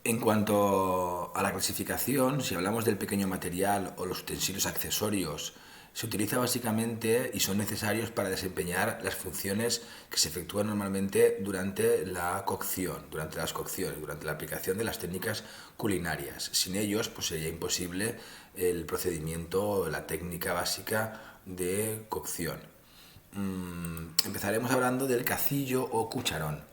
En cuanto a la clasificación, si hablamos del pequeño material o los utensilios accesorios, se utiliza básicamente y son necesarios para desempeñar las funciones que se efectúan normalmente durante la cocción, durante las cocciones, durante la aplicación de las técnicas culinarias. Sin ellos, pues sería imposible el procedimiento, la técnica básica de cocción. Empezaremos hablando del cacillo o cucharón.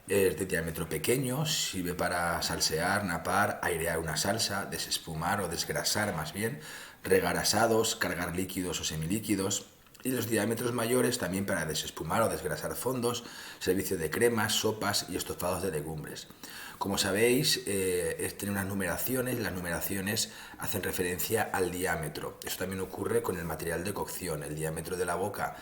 Es de diámetro pequeño, sirve para salsear, napar, airear una salsa, desespumar o desgrasar más bien, regar asados, cargar líquidos o semilíquidos. Y los diámetros mayores también para desespumar o desgrasar fondos, servicio de cremas, sopas y estofados de legumbres. Como sabéis, tiene unas numeraciones, las numeraciones hacen referencia al diámetro. Eso también ocurre con el material de cocción. El diámetro de la boca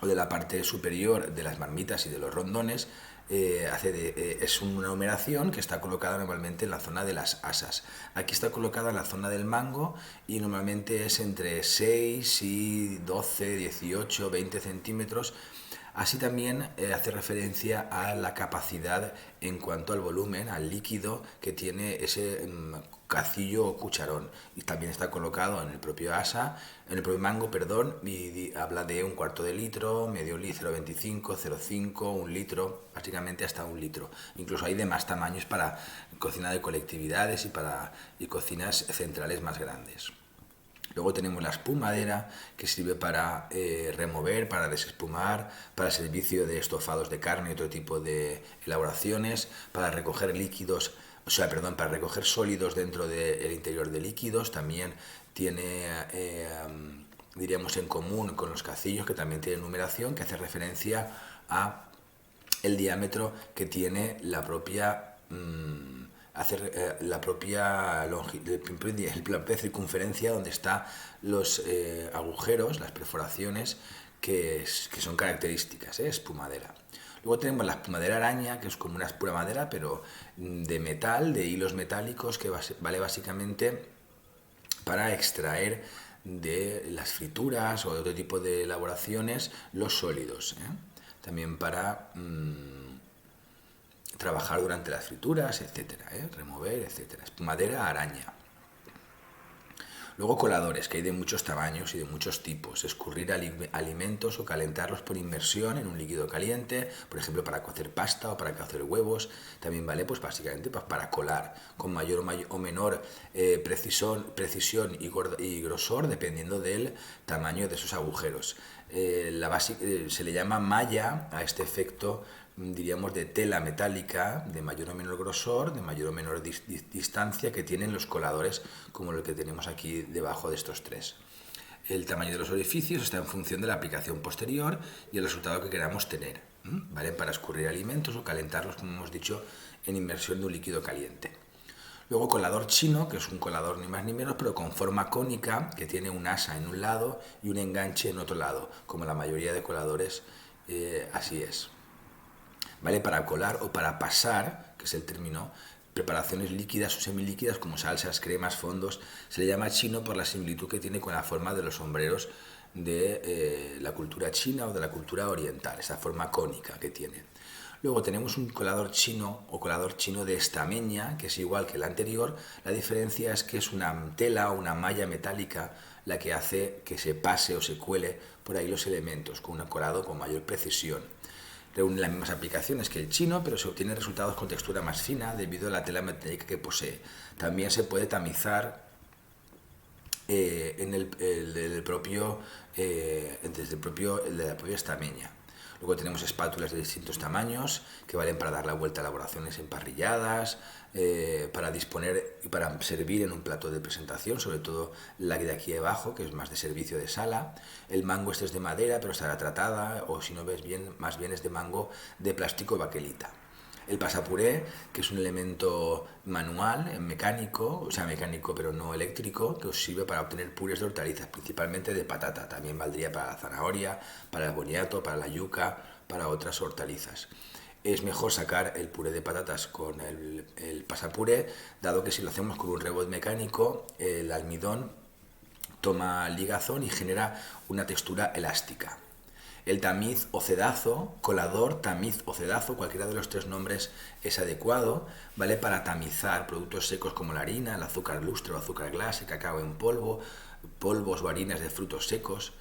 o de la parte superior de las marmitas y de los rondones es una numeración que está colocada normalmente en la zona de las asas. Aquí está colocada en la zona del mango y normalmente es entre 6 y 12, 18, 20 centímetros. Así también hace referencia a la capacidad en cuanto al volumen, al líquido que tiene ese cacillo o cucharón. Y también está colocado en el propio asa, en el propio mango, perdón, y habla de un cuarto de litro, medio litro, 0,25, 0,5, un litro, básicamente hasta un litro. Incluso hay de más tamaños para cocina de colectividades y cocinas centrales más grandes. Luego tenemos la espumadera, que sirve para remover, para desespumar, para el servicio de estofados de carne y otro tipo de elaboraciones, para recoger líquidos, para recoger sólidos dentro del interior de líquidos. También tiene, diríamos, en común con los cacillos, que también tienen numeración, que hace referencia a el diámetro que tiene la propia la circunferencia donde están los agujeros, las perforaciones que son características, espumadera. Luego tenemos la espumadera araña, que es como una pura madera, pero de metal, de hilos metálicos, que vale básicamente para extraer de las frituras o de otro tipo de elaboraciones los sólidos. También para trabajar durante las frituras, etcétera, remover, etcétera. Espumadera araña. Luego coladores, que hay de muchos tamaños y de muchos tipos. Escurrir alimentos o calentarlos por inmersión en un líquido caliente, por ejemplo para cocer pasta o para cocer huevos. También vale pues básicamente para colar con mayor o menor precisión y grosor dependiendo del tamaño de esos agujeros. Se le llama malla a este efecto, diríamos, de tela metálica de mayor o menor grosor, de mayor o menor distancia que tienen los coladores, como el que tenemos aquí debajo de estos tres. El tamaño de los orificios está en función de la aplicación posterior y el resultado que queramos tener, ¿vale? Para escurrir alimentos o calentarlos, como hemos dicho, en inmersión de un líquido caliente. Luego colador chino, que es un colador ni más ni menos, pero con forma cónica, que tiene un asa en un lado y un enganche en otro lado, como la mayoría de coladores, así es. ¿Vale? Para colar o para pasar, que es el término, preparaciones líquidas o semilíquidas como salsas, cremas, fondos. Se le llama chino por la similitud que tiene con la forma de los sombreros de la cultura china o de la cultura oriental, esa forma cónica que tiene. Luego tenemos un colador chino o colador chino de estameña, que es igual que el anterior. La diferencia es que es una tela o una malla metálica la que hace que se pase o se cuele por ahí los elementos, con un colado con mayor precisión. Reúne las mismas aplicaciones que el chino, pero se obtienen resultados con textura más fina debido a la tela metálica que posee. También se puede tamizar desde el propio de la propia estameña. Luego tenemos espátulas de distintos tamaños que valen para dar la vuelta a elaboraciones emparrilladas, para disponer y para servir en un plato de presentación, sobre todo la de aquí abajo, que es más de servicio de sala. El mango este es de madera, pero estará tratada, o si no ves bien, más bien es de mango de plástico baquelita. El pasapuré, que es un elemento manual, mecánico pero no eléctrico, que os sirve para obtener purés de hortalizas, principalmente de patata. También valdría para la zanahoria, para el boniato, para la yuca, para otras hortalizas. Es mejor sacar el puré de patatas con el pasapuré, dado que si lo hacemos con un rebot mecánico, el almidón toma ligazón y genera una textura elástica. El tamiz o cedazo, colador, tamiz o cedazo, cualquiera de los tres nombres es adecuado, ¿vale? Para tamizar productos secos como la harina, el azúcar lustre o azúcar glass, el cacao en polvo, polvos o harinas de frutos secos,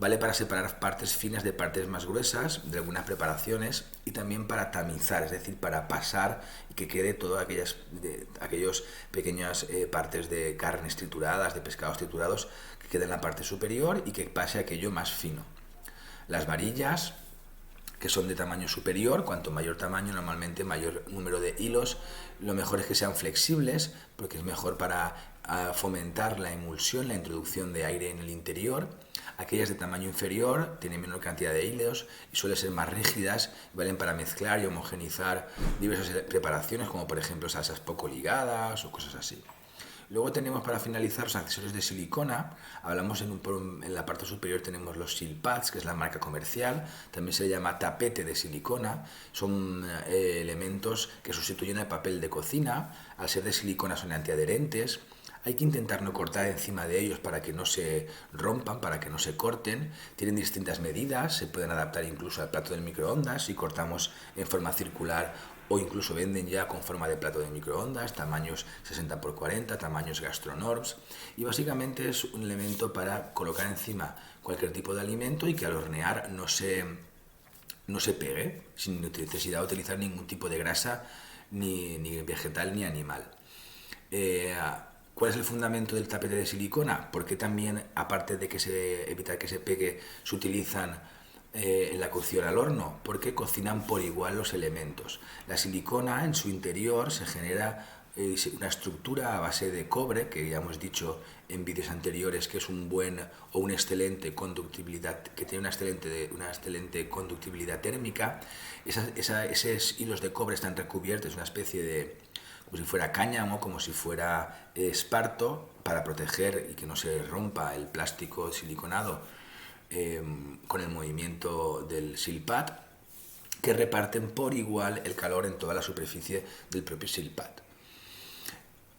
¿vale? Para separar partes finas de partes más gruesas de algunas preparaciones y también para tamizar, es decir, para pasar y que quede todas aquellos pequeñas partes de carnes trituradas, de pescados triturados, que quede en la parte superior y que pase aquello más fino. Las varillas, que son de tamaño superior, cuanto mayor tamaño, normalmente mayor número de hilos, lo mejor es que sean flexibles, porque es mejor para fomentar la emulsión, la introducción de aire en el interior. Aquellas de tamaño inferior tienen menor cantidad de hilos y suelen ser más rígidas, valen para mezclar y homogenizar diversas preparaciones, como por ejemplo salsas poco ligadas o cosas así. Luego tenemos, para finalizar, los accesorios de silicona. Hablamos en la parte superior tenemos los Silpads, que es la marca comercial. También se llama tapete de silicona. Son elementos que sustituyen el papel de cocina. Al ser de silicona son antiadherentes. Hay que intentar no cortar encima de ellos para que no se rompan, para que no se corten. Tienen distintas medidas, se pueden adaptar incluso al plato del microondas si cortamos en forma circular, o incluso venden ya con forma de plato de microondas, tamaños 60×40, tamaños Gastronorms, y básicamente es un elemento para colocar encima cualquier tipo de alimento y que al hornear no se pegue, sin necesidad de utilizar ningún tipo de grasa, ni vegetal ni animal. ¿Cuál es el fundamento del tapete de silicona? Porque también, aparte de evitar que se pegue, se utilizan en la cocción al horno, porque cocinan por igual los elementos. La silicona, en su interior se genera una estructura a base de cobre, que ya hemos dicho en vídeos anteriores que es un buen o una excelente conductibilidad, que tiene una excelente conductibilidad térmica. Esos hilos de cobre están recubiertos, una especie de, como si fuera cáñamo, como si fuera esparto, para proteger y que no se rompa el plástico siliconado con el movimiento del silpad, que reparten por igual el calor en toda la superficie del propio silpad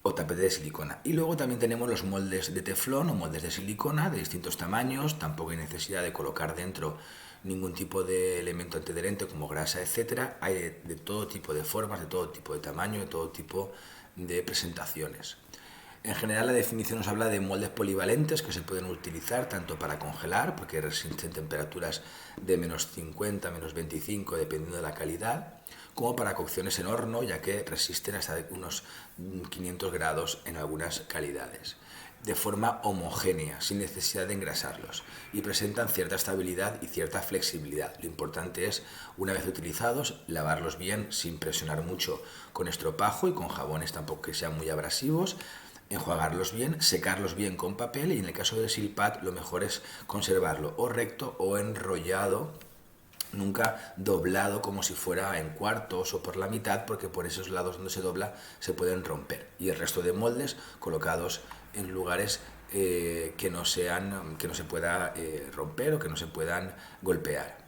o tapete de silicona. Y luego también tenemos los moldes de teflón o moldes de silicona de distintos tamaños. Tampoco hay necesidad de colocar dentro ningún tipo de elemento antiadherente como grasa, etcétera. Hay de todo tipo de formas, de todo tipo de tamaño, de todo tipo de presentaciones. En general, la definición nos habla de moldes polivalentes que se pueden utilizar tanto para congelar, porque resisten temperaturas de -50, -25, dependiendo de la calidad, como para cocciones en horno, ya que resisten hasta unos 500 grados en algunas calidades, de forma homogénea, sin necesidad de engrasarlos, y presentan cierta estabilidad y cierta flexibilidad. Lo importante es, una vez utilizados, lavarlos bien sin presionar mucho con estropajo y con jabones tampoco que sean muy abrasivos, enjuagarlos bien, secarlos bien con papel, y en el caso del silpad lo mejor es conservarlo o recto o enrollado, nunca doblado como si fuera en cuartos o por la mitad, porque por esos lados donde se dobla se pueden romper, y el resto de moldes colocados en lugares que no se pueda romper o que no se puedan golpear.